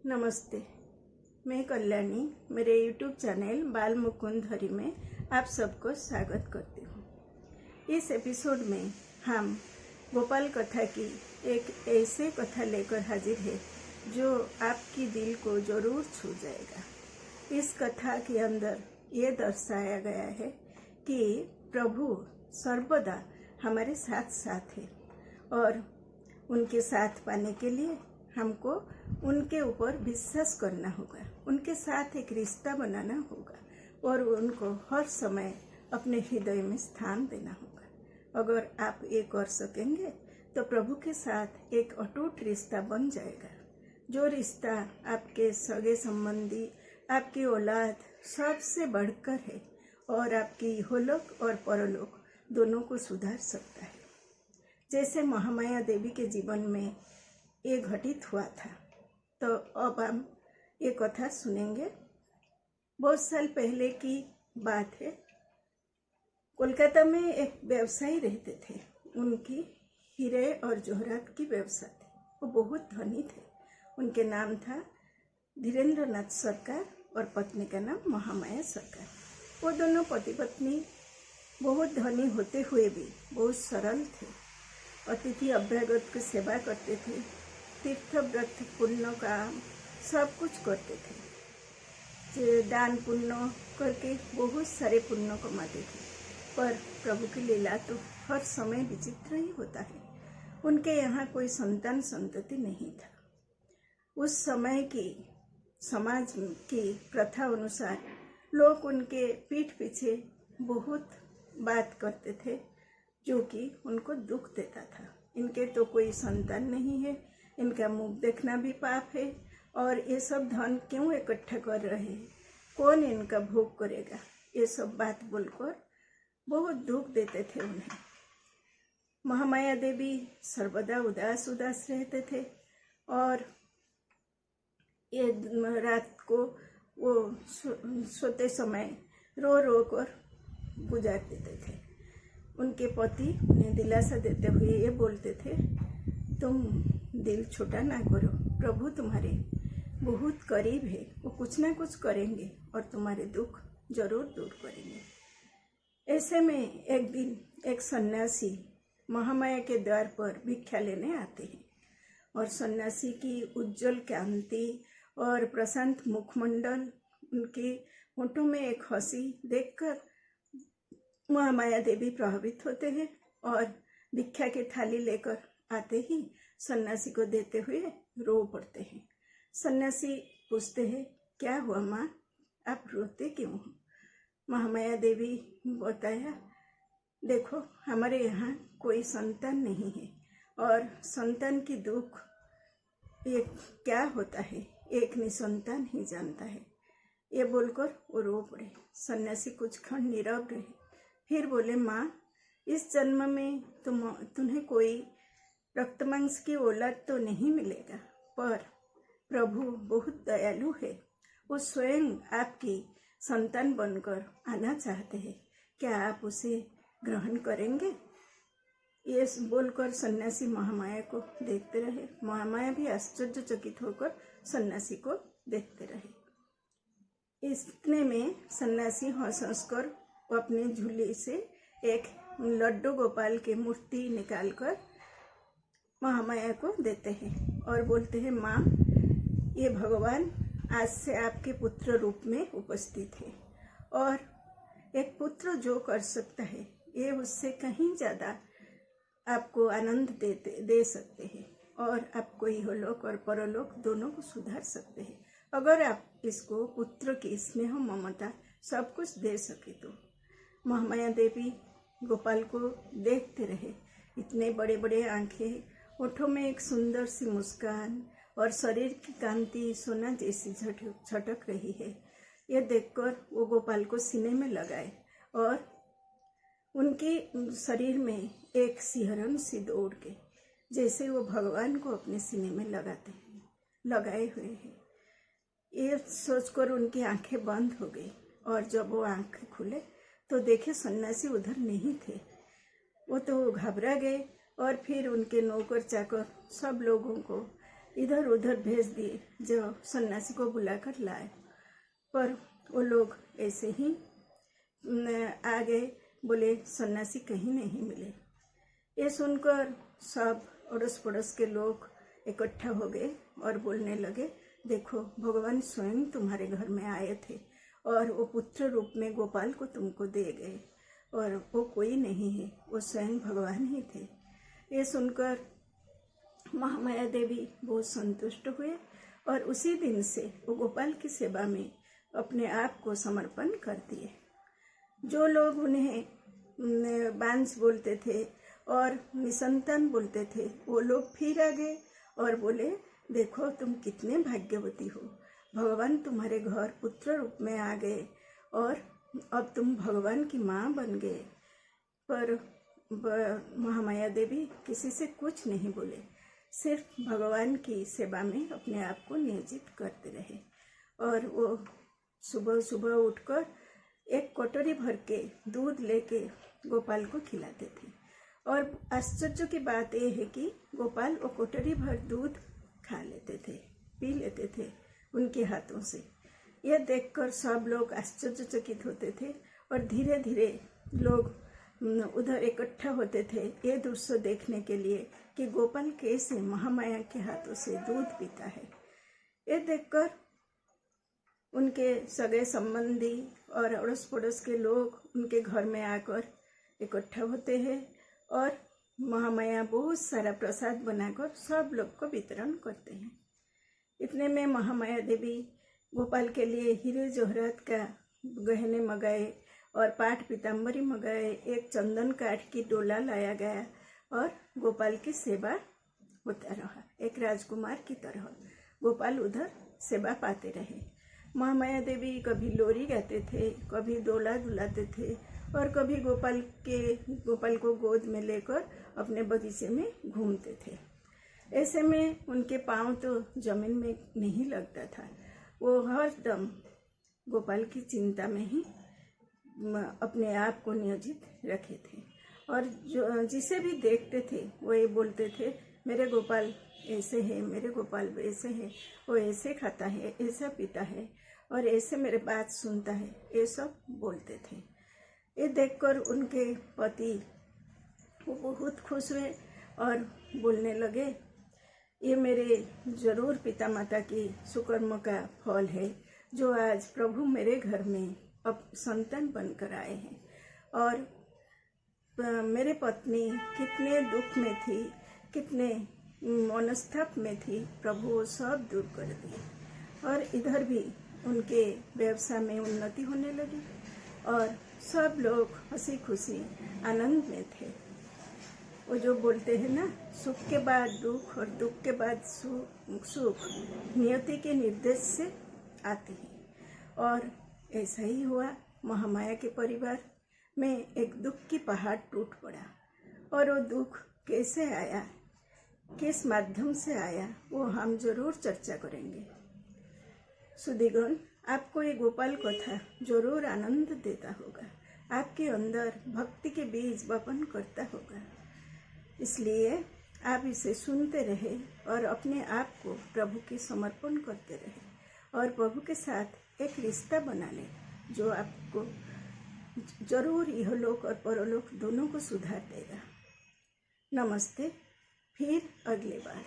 नमस्ते, मैं कल्याणी मेरे YouTube चैनल बाल मुकुंद हरि में आप सबको स्वागत करती हूँ। इस एपिसोड में हम गोपाल कथा की एक ऐसे कथा लेकर हाजिर है जो आपकी दिल को जरूर छू जाएगा। इस कथा के अंदर ये दर्शाया गया है कि प्रभु सर्वदा हमारे साथ साथ है और उनके साथ पाने के लिए हमको उनके ऊपर विश्वास करना होगा, उनके साथ एक रिश्ता बनाना होगा और उनको हर समय अपने हृदय में स्थान देना होगा। अगर आप ये कर सकेंगे तो प्रभु के साथ एक अटूट रिश्ता बन जाएगा, जो रिश्ता आपके सगे संबंधी, आपकी औलाद सबसे बढ़कर है और आपकी इहलोक और परलोक दोनों को सुधार सकता है। जैसे महामाया देवी के जीवन में ये घटित हुआ था, तो अब हम ये कथा सुनेंगे। बहुत साल पहले की बात है। कोलकाता में एक व्यवसायी रहते थे। उनकी हीरे और जवाहरात की व्यवसाय थी। वो बहुत धनी थे। उनके नाम था धीरेन्द्र नाथ सरकार और पत्नी का नाम महामाया सरकार। वो दोनों पति पत्नी बहुत धनी होते हुए भी बहुत सरल थे। अतिथि अभ्यागत की सेवा करते थे, तीर्थ व्रत पुण्य का सब कुछ करते थे, दान पुण्य करके बहुत सारे पुण्य कमाते थे। पर प्रभु की लीला तो हर समय विचित्र ही होता है। उनके यहाँ कोई संतान संतति नहीं था। उस समय की समाज की प्रथा अनुसार लोग उनके पीठ पीछे बहुत बात करते थे, जो कि उनको दुख देता था। इनके तो कोई संतान नहीं है, इनका मुख देखना भी पाप है और ये सब धन क्यों इकट्ठा कर रहे हैं, कौन इनका भोग करेगा, ये सब बात बोलकर बहुत दुख देते थे उन्हें। महामाया देवी सर्वदा उदास उदास रहते थे और ये रात को वो सोते समय रो रो कर गुजार देते थे। उनके पति उन्हें दिलासा देते हुए ये बोलते थे, तुम दिल छोटा ना करो, प्रभु तुम्हारे बहुत करीब है, वो कुछ ना कुछ करेंगे और तुम्हारे दुख जरूर दूर करेंगे। ऐसे में एक दिन एक सन्यासी महामाया के द्वार पर भिक्षा लेने आते हैं और सन्यासी की उज्जवल कांति और प्रशांत मुखमंडल, उनके होठों में एक हंसी देखकर महामाया देवी प्रभावित होते हैं और भिक्षा की थाली लेकर आते ही सन्यासी को देते हुए रो पड़ते हैं। सन्यासी पूछते हैं, क्या हुआ माँ, आप रोते क्यों हो? महामाया देवी बताया, देखो हमारे यहाँ कोई संतान नहीं है और संतान की दुख ये क्या होता है एक निसंतान ही जानता है। ये बोलकर वो रो पड़े। सन्यासी कुछ क्षण नीरव रहे, फिर बोले, माँ इस जन्म में तुम्हें कोई रक्त मांस की औलाद तो नहीं मिलेगा, पर प्रभु बहुत दयालु है, वो स्वयं आपकी संतान बनकर आना चाहते हैं, क्या आप उसे ग्रहण करेंगे? ये बोलकर सन्यासी महामाया को देखते रहे। महामाया भी आश्चर्यचकित होकर सन्यासी को देखते रहे। इतने में सन्यासी हंस हंसकर अपने झूले से एक लड्डू गोपाल की मूर्ति निकालकर महामाया को देते हैं और बोलते हैं, माँ ये भगवान आज से आपके पुत्र रूप में उपस्थित है और एक पुत्र जो कर सकता है ये उससे कहीं ज़्यादा आपको आनंद दे सकते हैं और आपको इहलोक और परलोक दोनों को सुधार सकते हैं, अगर आप इसको पुत्र की स्नेह ममता सब कुछ दे सके तो। महामाया देवी गोपाल को देखते रहे। इतने बड़े बड़े आंखें, होठों में एक सुंदर सी मुस्कान और शरीर की कांति सोना जैसी झटक रही है। यह देखकर वो गोपाल को सीने में लगाए और उनके शरीर में एक सिहरन सी दौड़ के, जैसे वो भगवान को अपने सीने में लगाए हुए हैं। ये सोचकर उनकी आंखें बंद हो गई और जब वो आंखें खुले तो देखे सन्यासी उधर नहीं थे। वो तो घबरा गए और फिर उनके नौकर चाकर सब लोगों को इधर उधर भेज दिए जो सन्यासी को बुलाकर लाए, पर वो लोग ऐसे ही आ गए। बोले सन्यासी कहीं नहीं मिले। ये सुनकर सब अड़ोस पड़ोस के लोग इकट्ठा हो गए और बोलने लगे, देखो भगवान स्वयं तुम्हारे घर में आए थे और वो पुत्र रूप में गोपाल को तुमको दे गए, और वो कोई नहीं है, वो स्वयं भगवान ही थे। ये सुनकर महामाया देवी बहुत संतुष्ट हुए और उसी दिन से वो गोपाल की सेवा में अपने आप को समर्पण कर दिए। जो लोग उन्हें बांस बोलते थे और निसंतान बोलते थे, वो लोग फिर आ गए और बोले, देखो तुम कितने भाग्यवती हो, भगवान तुम्हारे घर पुत्र रूप में आ गए और अब तुम भगवान की माँ बन गए। पर महामाया देवी किसी से कुछ नहीं बोले, सिर्फ भगवान की सेवा में अपने आप को नियोजित करते रहे। और वो सुबह सुबह उठकर एक कटोरी भर के दूध लेके गोपाल को खिलाते थे। और आश्चर्य की बात यह है कि गोपाल वो कटोरी भर दूध खा लेते थे, पी लेते थे उनके हाथों से। यह देखकर सब लोग आश्चर्यचकित होते थे और धीरे धीरे लोग उधर इकट्ठा होते थे ये दृश्य देखने के लिए कि गोपाल कैसे महामाया के हाथों से दूध पीता है। ये देखकर उनके सगे संबंधी और अड़ोस पड़ोस के लोग उनके घर में आकर इकट्ठा होते हैं और महामाया बहुत सारा प्रसाद बनाकर सब लोग को वितरण करते हैं। इतने में महामाया देवी गोपाल के लिए हीरे जवाहरात का गहने मंगाए और पाट पीताम्बरी मंगाए, एक चंदन काठ की डोला लाया गया और गोपाल की सेवा होता रहा। एक राजकुमार की तरह गोपाल उधर सेवा पाते रहे। महामाया देवी कभी लोरी गाते थे, कभी डोला डुलाते थे और कभी गोपाल को गोद में लेकर अपने बगीचे में घूमते थे। ऐसे में उनके पाँव तो जमीन में नहीं लगता था। वो हर दम गोपाल की चिंता में ही अपने आप को नियोजित रखे थे और जो जिसे भी देखते थे वो ये बोलते थे, मेरे गोपाल ऐसे है, मेरे गोपाल वैसे है, वो ऐसे खाता है, ऐसा पीता है और ऐसे मेरे बात सुनता है, ये सब बोलते थे। ये देखकर उनके पति वो बहुत खुश हुए और बोलने लगे, ये मेरे जरूर पिता माता की सुकर्म का फल है जो आज प्रभु मेरे घर में अब संतान बनकर आए हैं। और मेरे पत्नी कितने दुख में थी, कितने मनस्ताप में थी, प्रभु वो सब दूर कर दिए और इधर भी उनके व्यवसाय में उन्नति होने लगी और सब लोग हंसी खुशी आनंद में थे। वो जो बोलते हैं ना, सुख के बाद दुख और दुख के बाद सुख नियति के निर्देश से आती है। और ऐसा ही हुआ। महामाया के परिवार में एक दुख की पहाड़ टूट पड़ा और वो दुख कैसे आया, किस माध्यम से आया, वो हम जरूर चर्चा करेंगे। सुधीगण, आपको ये गोपाल कथा जरूर आनंद देता होगा, आपके अंदर भक्ति के बीज वपन करता होगा। इसलिए आप इसे सुनते रहे और अपने आप को प्रभु के समर्पण करते रहे और प्रभु के साथ एक रिश्ता बना ले जो आपको जरूर इहलोक और परलोक दोनों को सुधार देगा। नमस्ते, फिर अगली बार।